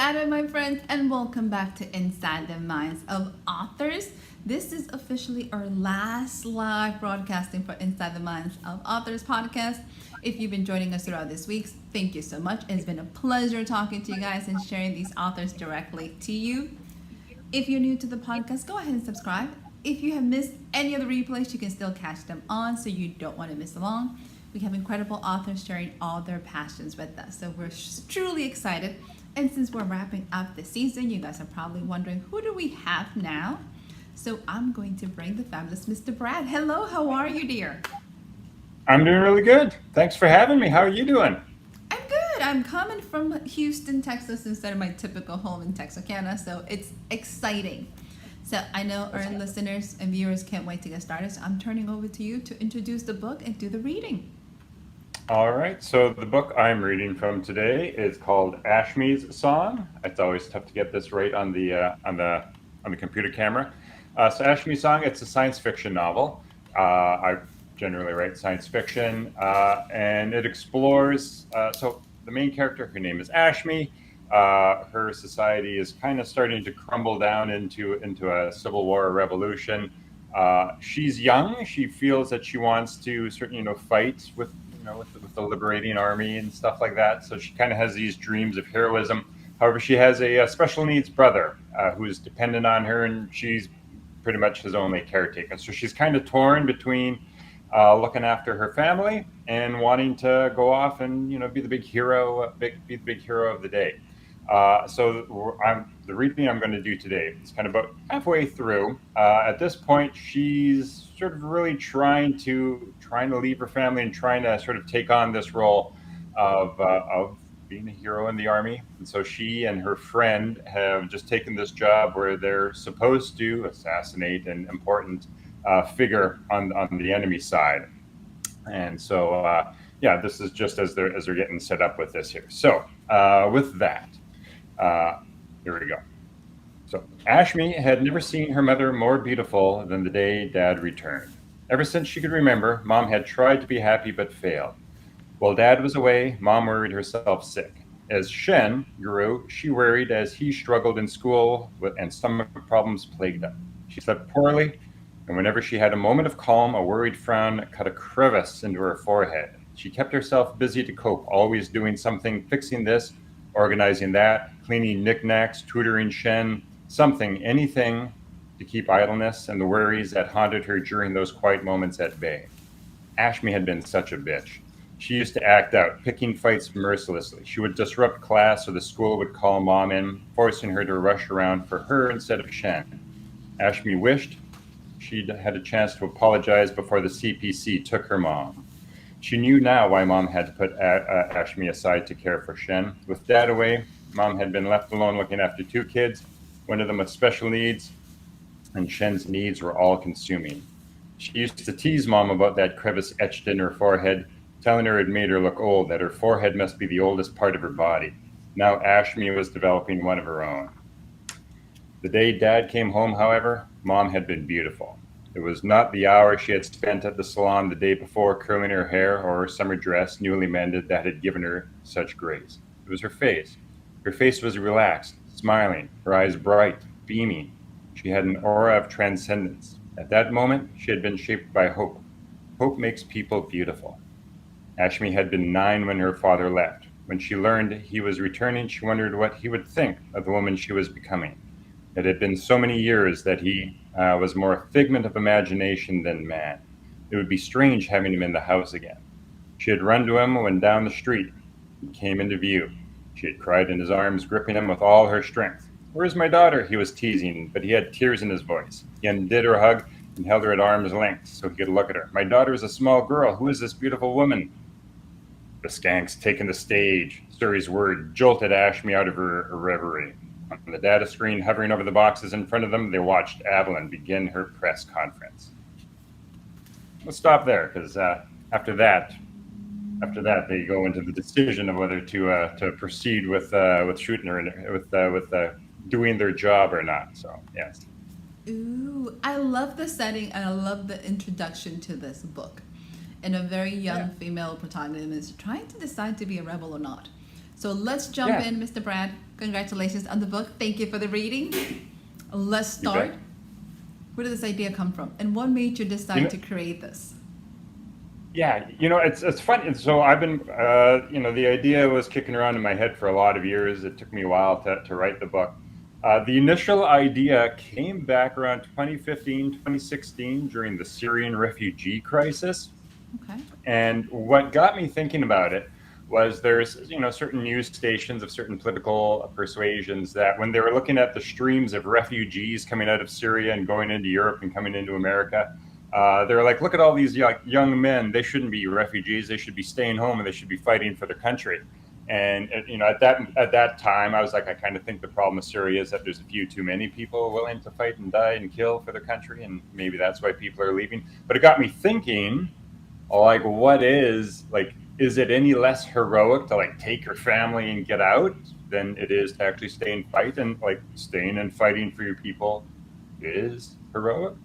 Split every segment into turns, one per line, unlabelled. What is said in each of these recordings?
Saturday, my friends, and welcome back to Inside the Minds of Authors. This is officially our last live broadcasting for Inside the Minds of Authors podcast. If you've been joining us throughout this week, thank you so much. It's been a pleasure talking to you guys and sharing these authors directly to you. If you're new to the podcast, go ahead and subscribe. If you have missed any of the replays, you can still catch them on so you don't want to miss along. We have incredible authors sharing all their passions with us, so we're truly excited. And since we're wrapping up the season, you guys are probably wondering, who do we have now? So I'm going to bring the fabulous Mr. Brad. Hello, how are you, dear?
I'm doing really good. Thanks for having me. How are you doing?
I'm good. I'm coming from Houston, Texas, instead of my typical home in Texarkana, so it's exciting. So I know our listeners and viewers can't wait to get started, so I'm turning over to you to introduce the book and do the reading.
All right. So the book I'm reading from today is called Ashme's Song. It's always tough to get this right on the computer camera. So Ashme's Song, it's a science fiction novel. I generally write science fiction, and it explores. So the main character, her name is Ashme. Her society is kind of starting to crumble down into a civil war or revolution. She's young. She feels that she wants to fight with the liberating army and stuff like that. So she kind of has these dreams of heroism. However, she has a special needs brother who's dependent on her, and she's pretty much his only caretaker. So she's kind of torn between looking after her family and wanting to go off and be the big hero, be the big hero of the day. The reading I'm going to do today is kind of about halfway through. At this point, she's sort of really trying to leave her family and trying to sort of take on this role of being a hero in the army. And so she and her friend have just taken this job where they're supposed to assassinate an important figure on the enemy side. And so, this is just as they're getting set up with this here. So with that. Here we go. So Ashme had never seen her mother more beautiful than the day Dad returned. Ever since she could remember, Mom had tried to be happy but failed. While Dad was away, Mom worried herself sick. As Shen grew, she worried as he struggled in school and stomach problems plagued him. She slept poorly, and whenever she had a moment of calm, a worried frown cut a crevice into her forehead. She kept herself busy to cope, always doing something, fixing this, organizing that, cleaning knickknacks, tutoring Shen, something, anything to keep idleness and the worries that haunted her during those quiet moments at bay. Ashme had been such a bitch. She used to act out, picking fights mercilessly. She would disrupt class or the school would call Mom in, forcing her to rush around for her instead of Shen. Ashme wished she'd had a chance to apologize before the CPC took her mom. She knew now why Mom had to put Ashme aside to care for Shen. With Dad away, Mom had been left alone looking after two kids, one of them with special needs, and Shen's needs were all-consuming. She used to tease Mom about that crevice etched in her forehead, telling her it made her look old, that her forehead must be the oldest part of her body. Now Ashme was developing one of her own. The day Dad came home, however, Mom had been beautiful. It was not the hour she had spent at the salon the day before curling her hair or her summer dress, newly mended, that had given her such grace. It was her face. Her face was relaxed, smiling, her eyes bright, beaming. She had an aura of transcendence. At that moment, she had been shaped by hope. Hope makes people beautiful. Ashme had been 9 when her father left. When she learned he was returning, she wondered what he would think of the woman she was becoming. It had been so many years that he was more a figment of imagination than man. It would be strange having him in the house again. She had run to him when down the street he came into view. She had cried in his arms, gripping him with all her strength. "Where's my daughter?" he was teasing, but he had tears in his voice. He undid her hug and held her at arm's length so he could look at her. "My daughter is a small girl. Who is this beautiful woman?" "The skank's taken the stage." Suri's word jolted Ashme out of her reverie. On the data screen hovering over the boxes in front of them, they watched Evelyn begin her press conference. Let's stop there, because after that, they go into the decision of whether to proceed with shooting her, with doing their job or not. So yes.
Ooh, I love the setting and I love the introduction to this book. And a very young female protagonist trying to decide to be a rebel or not. So let's jump in, Mr. Brad. Congratulations on the book. Thank you for the reading. Let's
You
start.
bet.
Where did this idea come from? And what made you
You
decide
know,
to create this?
yeah, it's fun. And so I've been, the idea was kicking around in my head for a lot of years. It took me a while to write the book. The initial idea came back around 2015, 2016 during the Syrian refugee crisis.
Okay.
And what got me thinking about it was there's, certain news stations of certain political persuasions that when they were looking at the streams of refugees coming out of Syria and going into Europe and coming into America, they're like, look at all these young men. They shouldn't be refugees. They should be staying home and they should be fighting for their country. And at that time, I was like, I kind of think the problem with Syria is that there's a few too many people willing to fight and die and kill for their country, and maybe that's why people are leaving. But it got me thinking, like, what is it any less heroic to like take your family and get out than it is to actually stay and fight? And like staying and fighting for your people is heroic.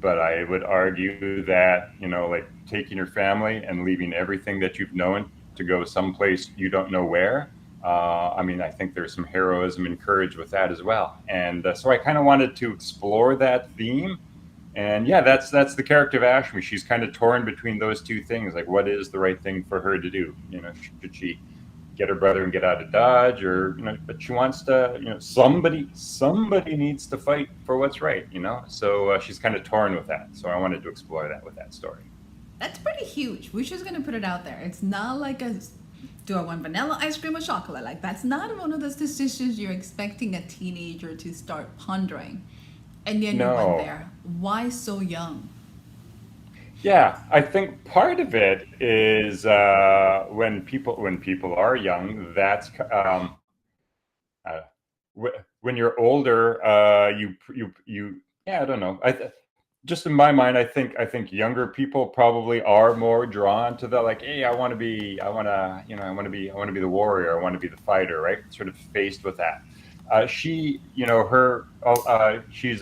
But I would argue that, like taking your family and leaving everything that you've known to go someplace you don't know where. I mean, I think there's some heroism and courage with that as well. And so I kind of wanted to explore that theme. And yeah, that's the character of Ashmi. She's kind of torn between those two things. Like, what is the right thing for her to do? Should she get her brother and get out of Dodge, or but she wants to. Somebody needs to fight for what's right. So she's kind of torn with that. So I wanted to explore that with that story.
That's pretty huge. We're just gonna put it out there. It's not like a do I want vanilla ice cream or chocolate? Like that's not one of those decisions you're expecting a teenager to start pondering. And then you went
No,
there. Why so young?
yeah, I think part of it is when people are young. That's uh, when you're older. Yeah, I don't know. Just in my mind, I think younger people probably are more drawn to the like, hey, I want to be the warrior, I want to be the fighter, right? Sort of faced with that. She's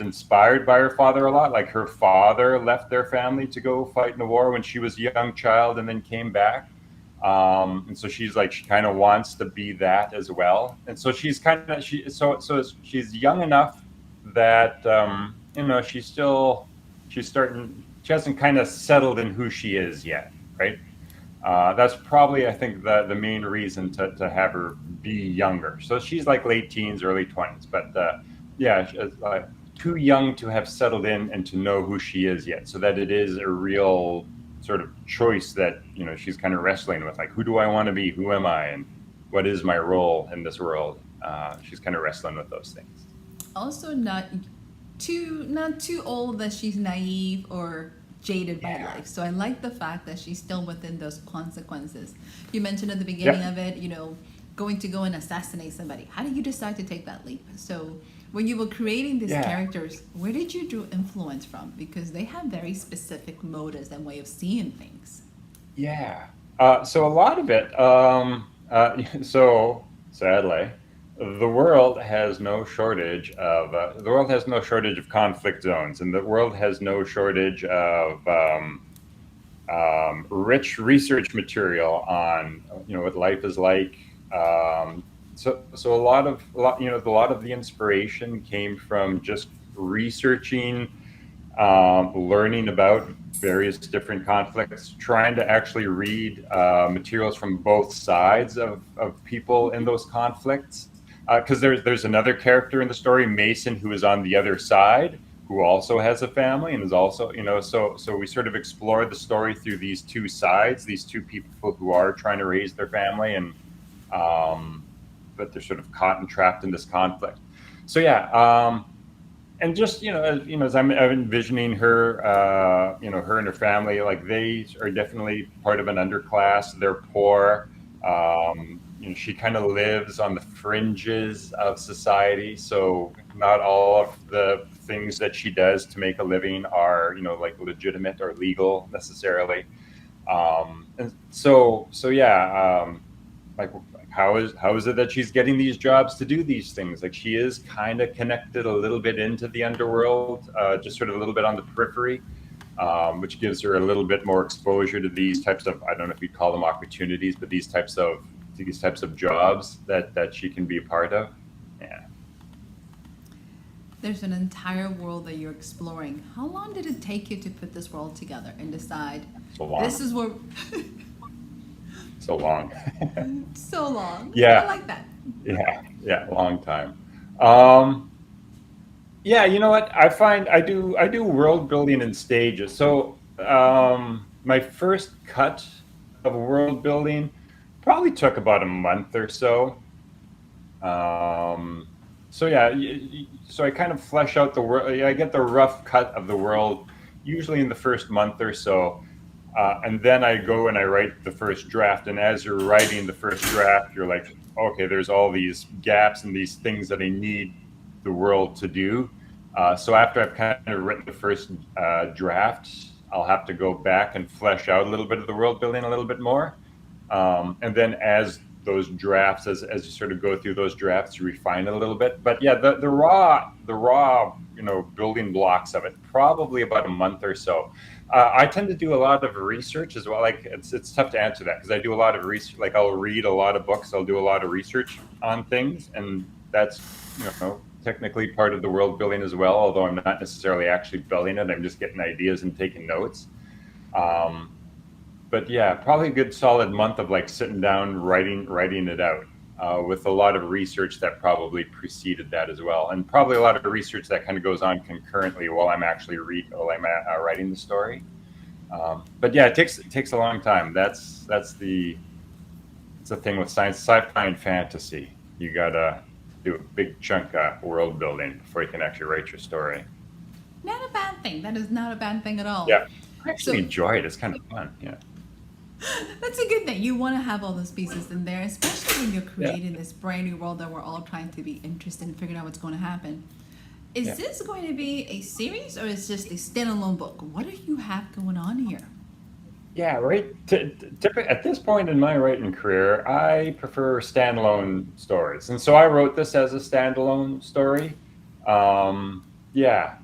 inspired by her father a lot. Like her father left their family to go fight in the war when she was a young child and then came back. And so she's like, she kind of wants to be that as well. And so she's kind of, she's young enough that, she hasn't kind of settled in who she is yet, right? That's probably, I think, the main reason to have her be younger. So she's like late teens, early 20s, but yeah, she's, too young to have settled in and to know who she is yet. So that it is a real sort of choice that she's kind of wrestling with, like, who do I want to be? Who am I? And what is my role in this world? She's kind of wrestling with those things.
Also not too old that she's naive or jaded by
Yeah.
life. So I like the fact that she's still within those consequences. You mentioned at the beginning
Yep.
of it, going to go and assassinate somebody. How did you decide to take that leap? So when you were creating these
Yeah.
characters, where did you draw influence from? Because they have very specific motives and way of seeing things.
Yeah. So a lot of it, so sadly, the world has no shortage of conflict zones, and the world has no shortage of rich research material on what life is like. So a lot of the inspiration came from just researching, learning about various different conflicts, trying to actually read materials from both sides of people in those conflicts. Because there's another character in the story, Mason, who is on the other side, who also has a family and is also, so we sort of explore the story through these two sides, these two people who are trying to raise their family, and um, but they're sort of caught and trapped in this conflict. So yeah, and just as I'm envisioning her, her and her family, like they are definitely part of an underclass. They're poor. She kind of lives on the fringes of society, so not all of the things that she does to make a living are like legitimate or legal necessarily. And so yeah, like how is it that she's getting these jobs to do these things? Like she is kind of connected a little bit into the underworld, just sort of a little bit on the periphery, which gives her a little bit more exposure to these types of, I don't know if you'd call them opportunities, but these types of jobs that she can be a part of.
There's an entire world that you're exploring. How long did it take you to put this world together and decide
So
this
long,
is where
so long.
so long? I
Yeah,
like that.
yeah, long time. Um, yeah, you know what? I find I do world building in stages. So my first cut of world building probably took about a month or so. Um, so yeah, so I kind of flesh out the world. I get the rough cut of the world usually in the first month or so, and then I go and I write the first draft. And as you're writing the first draft, you're like, okay, there's all these gaps and these things that I need the world to do. So after I've kind of written the first draft, I'll have to go back and flesh out a little bit of the world building a little bit more. And then as those drafts, as you sort of go through those drafts, you refine it a little bit. But yeah, the raw building blocks of it probably about a month or so. I tend to do a lot of research as well. Like it's tough to answer that because I do a lot of research. Like I'll read a lot of books, I'll do a lot of research on things, and that's technically part of the world building as well. Although I'm not necessarily actually building it, I'm just getting ideas and taking notes. Um, but yeah, probably a good solid month of like sitting down, writing it out, with a lot of research that probably preceded that as well, and probably a lot of research that kind of goes on concurrently while I'm actually writing the story. But yeah, it takes a long time. That's the thing with science, sci-fi, and fantasy. You gotta do a big chunk of world building before you can actually write your story.
Not a bad thing. That is not a bad thing at all.
Yeah, I actually
So
enjoy it. It's kind of fun. Yeah,
that's a good thing. You want to have all those pieces in there, especially when you're
yeah,
creating this brand new world that we're all trying to be interested in figuring out what's going to happen. Is
yeah.
this going to be a series or is this just a standalone book? What do you have going on here?
Yeah, right. At this point in my writing career, I prefer standalone stories, and so I wrote this as a standalone story. Yeah,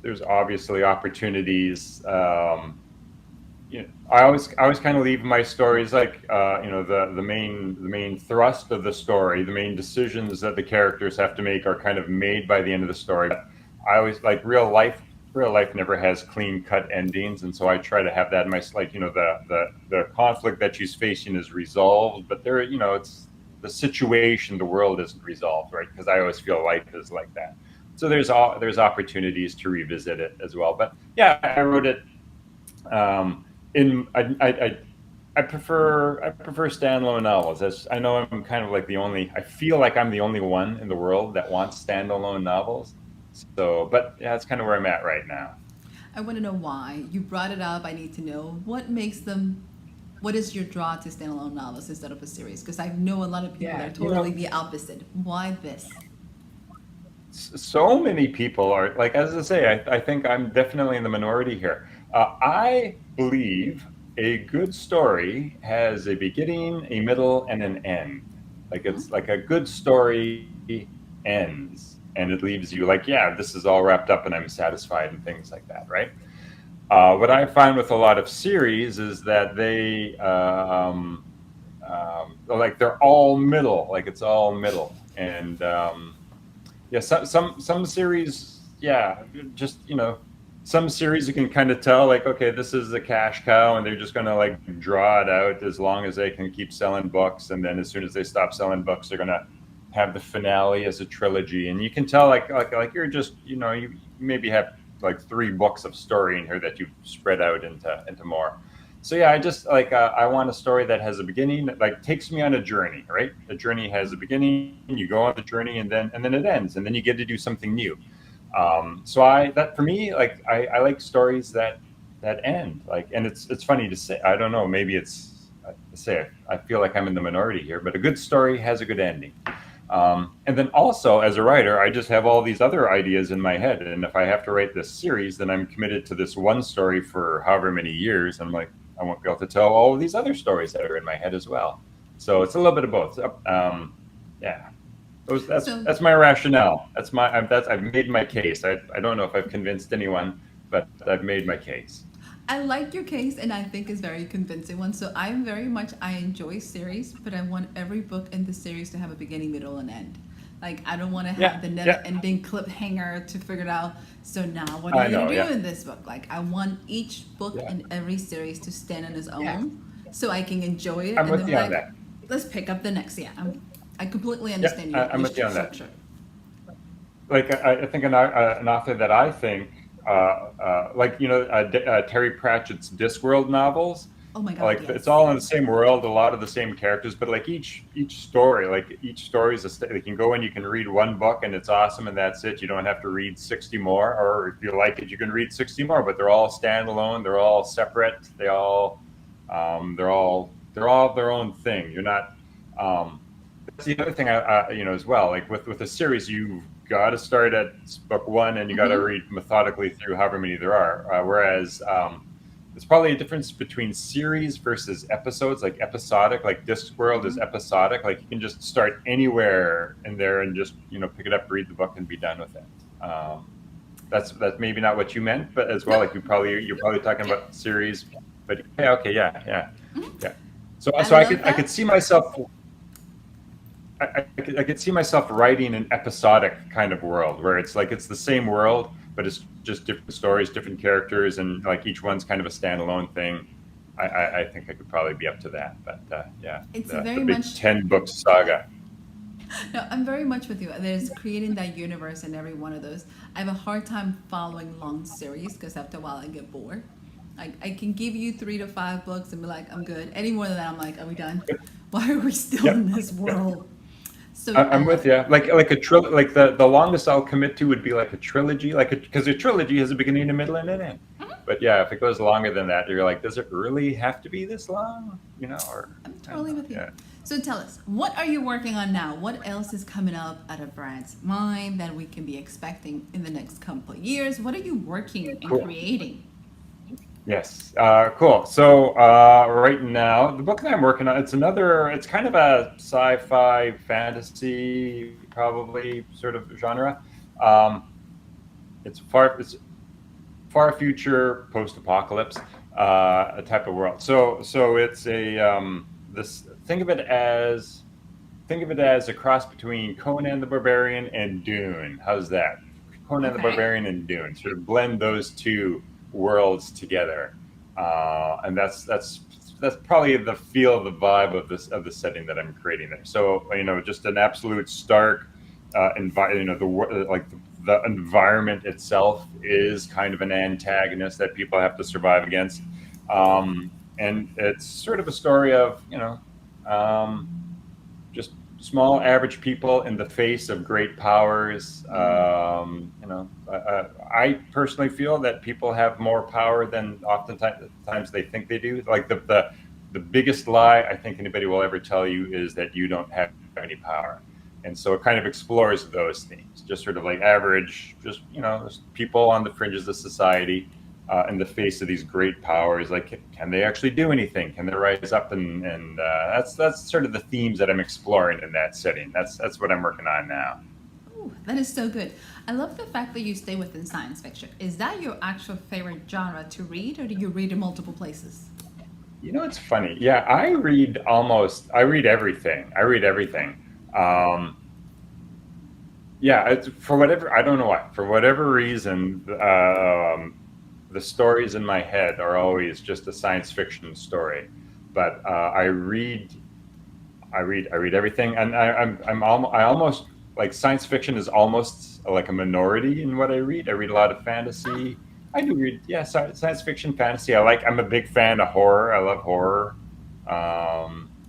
there's obviously opportunities. I always kind of leave my stories like the main thrust of the story, the main decisions that the characters have to make are kind of made by the end of the story. But I always like real life never has clean cut endings, and so I try to have that in my like the conflict that she's facing is resolved, but it's the situation, the world isn't resolved, right? Because I always feel life is like that. So there's opportunities to revisit it as well. But yeah, I wrote it. In I prefer standalone novels. As I know, I'm kind of like the only. I feel like I'm the only one in the world that wants standalone novels. So, but yeah, that's kind of where I'm at right now.
I want to know why. You brought it up. I need to know what makes them. What is your draw to standalone novels instead of a series? Because I know a lot of people that
Yeah,
are totally the opposite. Why this?
so many people are like, as I say, I think I'm definitely in the minority here. I believe a good story has a beginning, a middle, and an end. Like
Huh?
it's like a good story ends and it leaves you like, yeah, this is all wrapped up and I'm satisfied and things like that, right? What I find with a lot of series is that like they're all middle, like it's all middle, and yeah, some series, yeah, just some series you can kind of tell like, okay, this is a cash cow, and they're just gonna like draw it out as long as they can keep selling books, and then as soon as they stop selling books, they're gonna have the finale as a trilogy, and you can tell like you're just you maybe have like three books of story in here that you've spread out into more. So yeah, I just like I want a story that has a beginning, that like takes me on a journey, right? A journey has a beginning, you go on the journey, and then it ends, and then you get to do something new. So I that for me, like I like stories that end. Like, and it's funny to say. I don't know. Maybe it's I say I feel like I'm in the minority here, but a good story has a good ending. And then also as a writer, I just have all these other ideas in my head, and if I have to write this series, then I'm committed to this one story for however many years. I'm like, I won't be able to tell all of these other stories that are in my head as well. So it's a little bit of both. Yeah,
So
that's my rationale. I've made my case. I don't know if I've convinced anyone, but I've made my case.
I like your case, and I think it's very convincing one. So I'm very much I enjoy series, but I want every book in the series to have a beginning, middle, and end. Like I don't want to have
Yeah,
the never
yeah,
ending cliffhanger to figure it out. So now what are
I
you gonna
know.
do
Yeah,
in this book? Like I want each book
yeah,
in every series to stand on its
yeah.
own, so I can enjoy it
I'm
and
with
then be
you on
like,
that.
let's pick up the next. Yeah, I completely
Yeah,
understand
I'm
your
with you on that.
structure.
Like I think an author that I think like Terry Pratchett's Discworld novels,
Oh my God,
like it's
yes.
all in the same world, a lot of the same characters, but like each story is you can go in, you can read one book and it's awesome and that's it. You don't have to read 60 more, or if you like it, you can read 60 more. But they're all standalone, they're all separate, they're all their own thing. You're not. That's the other thing as well. Like with a series, you've got to start at book one and you got to
Mm-hmm.
read methodically through however many there are. Whereas there's probably a difference between series versus episodes. Like episodic, like Discworld is
Mm-hmm.
episodic. Like you can just start anywhere in there and just pick it up, read the book, and be done with it. That's maybe not what you meant, but as well,
No.
like you're probably talking
Yep.
about series. But yeah, okay, yeah, yeah,
Mm-hmm.
yeah. So
I
so I
love
could I
that.
could see myself I could see myself writing an episodic kind of world where it's like it's the same world, but it's just different stories, different characters, and like each one's kind of a standalone thing. I think I could probably be up to that. But yeah,
It's
the
very
big
much
10 book saga.
no, I'm very much with you. There's creating that universe in every one of those. I have a hard time following long series because after a while I get bored. Like I can give you 3 to 5 books and be like, I'm good. Any more than that, I'm like, are we done? Why are we still
Yep,
in this
yep.
world? So I
I'm
love
with
it.
you. Like a like the longest I'll commit to would be like a trilogy, like because a trilogy has a beginning, a middle, and an end. But yeah, if it goes longer than that, you're like, does it really have to be this long? Or
I'm
I don't
totally
know.
with you.
Yeah.
So tell us, what are you working on now? What else is coming up at a brand's mind that we can be expecting in the next couple of years? What are you working and
Cool.
creating?
Yes, cool. So right now, the book that I'm working on, it's kind of a sci-fi fantasy, probably sort of genre. Um, it's far future, post-apocalypse, a type of world. So it's a this think of it as a cross between Conan the Barbarian and Dune. How's that? Conan the
Okay.
Barbarian and Dune. Sort of blend those two worlds together, and that's probably the feel, the vibe of the setting that I'm creating there. So just an absolute stark the environment itself is kind of an antagonist that people have to survive against, and it's sort of a story of um, just small average people in the face of great powers. I personally feel that people have more power than oftentimes they think they do. Like the biggest lie I think anybody will ever tell you is that you don't have any power. And so it kind of explores those themes, just sort of like average, just people on the fringes of society, in the face of these great powers. Like, can they actually do anything? Can they rise up? And that's sort of the themes that I'm exploring in that setting. That's what I'm working on now.
Ooh, that is so good. I love the fact that you stay within science fiction. Is that your actual favorite genre to read, or do you read in multiple places?
It's funny. Yeah, I read everything. I read everything. Um, yeah, for whatever, I don't know why. For whatever reason, the stories in my head are always just a science fiction story. But I read everything, and I almost like science fiction is almost like a minority in what I read. I read a lot of
Ah,
fantasy. I do read, yeah, science fiction, fantasy. I'm a big fan of horror. I love horror.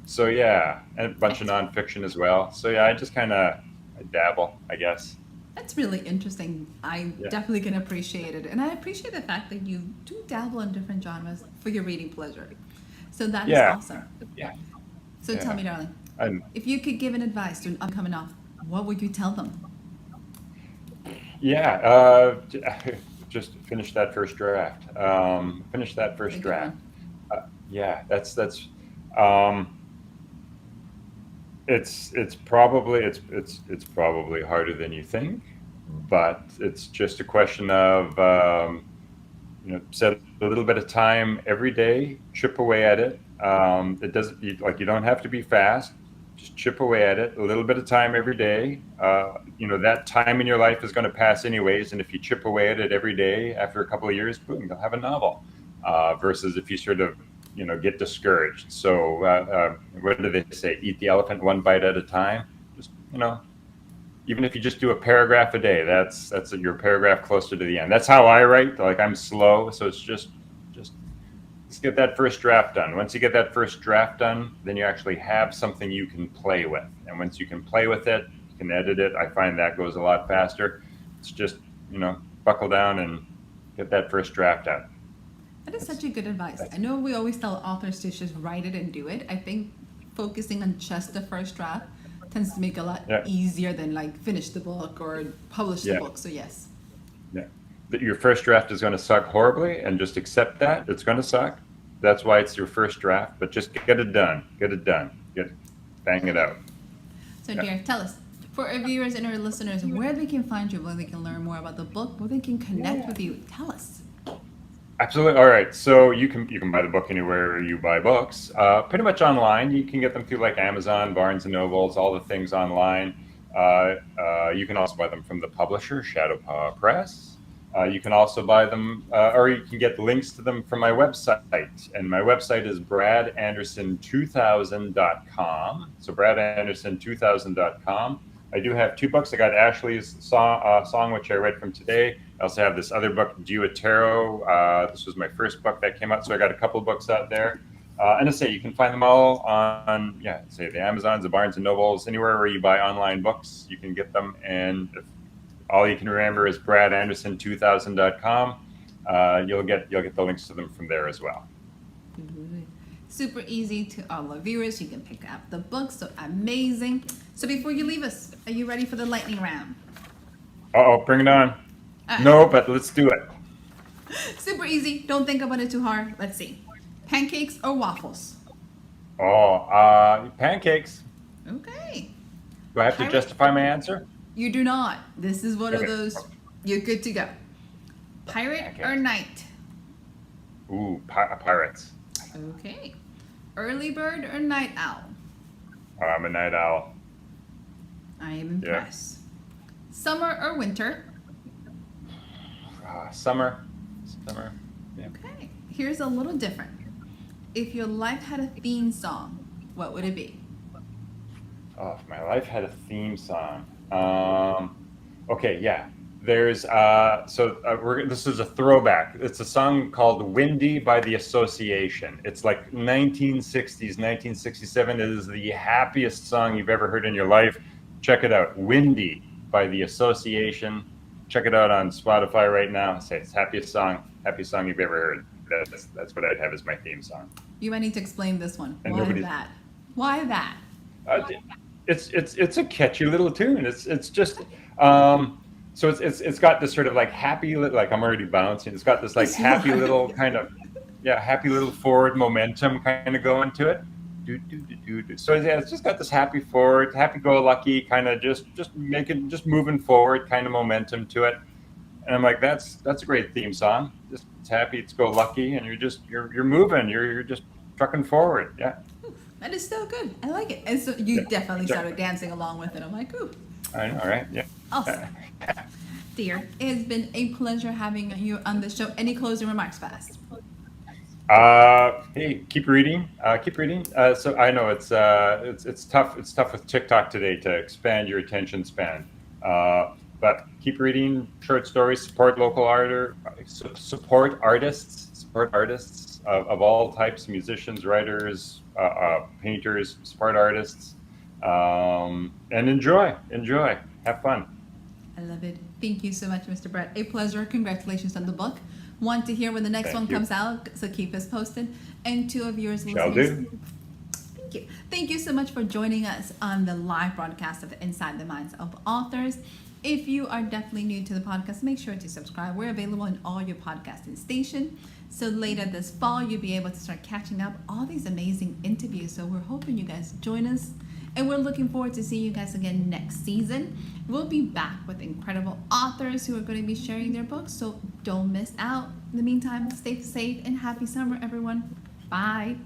So yeah, and a bunch of
that's
nonfiction as well. So yeah, I just kind of I dabble, I guess.
that's really interesting. I
Yeah,
definitely can appreciate it, and I appreciate the fact that you do dabble in different genres for your reading pleasure. So that is
yeah,
awesome.
yeah,
So tell
yeah.
me, darling,
And
if you could give an advice to an upcoming author, what would you tell them?
yeah, just finish that first draft. Finish that
It's a
first
good
draft.
one.
Yeah, that's um, it's probably harder than you think, but it's just a question of set a little bit of time every day, chip away at it. It doesn't like you don't have to be fast. just chip away at it, a little bit of time every day. That time in your life is going to pass anyways, and if you chip away at it every day, after a couple of years, boom, you'll have a novel. Versus if you sort of, get discouraged. So, what do they say? Eat the elephant one bite at a time. Just, even if you just do a paragraph a day, that's your paragraph closer to the end. That's how I write. Like, I'm slow, so it's just let's get that first draft done. Once you get that first draft done, then you actually have something you can play with. And once you can play with it, you can edit it. I find that goes a lot faster. It's just, buckle down and get that first draft out.
That is such a good advice. I know we always tell authors to just write it and do it. I think focusing on just the first draft tends to make it a lot easier than like finish the book or publish the book. So yes.
Yeah. But your first draft is going to suck horribly, and just accept that. It's going to suck. That's why it's your first draft, but just get it done. Bang it out.
So dear, tell us, for our viewers and our listeners, where they can find you, where they can learn more about the book, where they can connect with you. Tell us.
Absolutely. All right. So you can buy the book anywhere you buy books. Pretty much online. You can get them through like Amazon, Barnes and Nobles, all the things online. You can also buy them from the publisher, Shadow Paw Press. You can also buy them, or you can get links to them from my website. And my website is bradanderson2000.com. So bradanderson2000.com. I do have 2 books. I got Ashley's song, which I read from today. I also have this other book, Dew Tarot. This was my first book that came out, so I got a couple of books out there. And I say you can find them all on, the Amazons, the Barnes and Nobles, anywhere where you buy online books, you can get them. And if all you can remember is bradanderson2000.com, you'll get the links to them from there as well.
Super easy to all our viewers. You can pick up the book. So amazing. So before you leave us, are you ready for the lightning round?
Bring it on. No, but let's do it.
Super easy. Don't think about it too hard. Let's see. Pancakes or waffles?
Pancakes.
Okay.
Do I have to justify my answer?
You do not. This is one of those. You're good to go. Pirate or night?
Ooh, pirates.
Okay. Early bird or night owl?
I'm a night owl.
I am impressed. Summer or winter?
Summer. Yeah.
Okay. Here's a little different. If your life had a theme song, what would it be?
If my life had a theme song. There's this is a throwback. It's a song called Windy by the Association. It's like 1960s, 1967. It is the happiest song you've ever heard in your life. Check it out. Windy by the Association. Check it out on Spotify right now. Say it's happiest song you've ever heard. That's what I'd have as my theme song.
You might need to explain this one.
And
Why that?
It's a catchy little tune. It's just so it's got this sort of like happy, like I'm already bouncing. It's got this like happy little kind of happy little forward momentum kind of going to it. So it's just got this happy forward, happy-go-lucky kind of just moving forward kind of momentum to it. And I'm like, that's a great theme song. Just it's happy, it's go lucky, and you're moving. You're just trucking forward. Yeah.
That is so good. I like it. And so you definitely started dancing along with it. I'm like, ooh.
I know, right? Yeah.
Awesome. Dear, it has been a pleasure having you on the show. Any closing remarks, fast?
Hey, keep reading. So I know it's tough. It's tough with TikTok today to expand your attention span. But keep reading short stories. Support local support artists of all types: musicians, writers, painters. Support artists, and enjoy. Have fun.
I love it. Thank you so much, Mr. Brett. A pleasure. Congratulations on the book. Want to hear when the next one comes out, so keep us posted. And to our viewers and listeners, thank you. Thank you so much for joining us on the live broadcast of Inside the Minds of Authors. If you are definitely new to the podcast, make sure to subscribe. We're available in all your podcasting stations. So later this fall, you'll be able to start catching up all these amazing interviews. So we're hoping you guys join us. And we're looking forward to seeing you guys again next season. We'll be back with incredible authors who are going to be sharing their books. So don't miss out. In the meantime, stay safe and happy summer, everyone. Bye.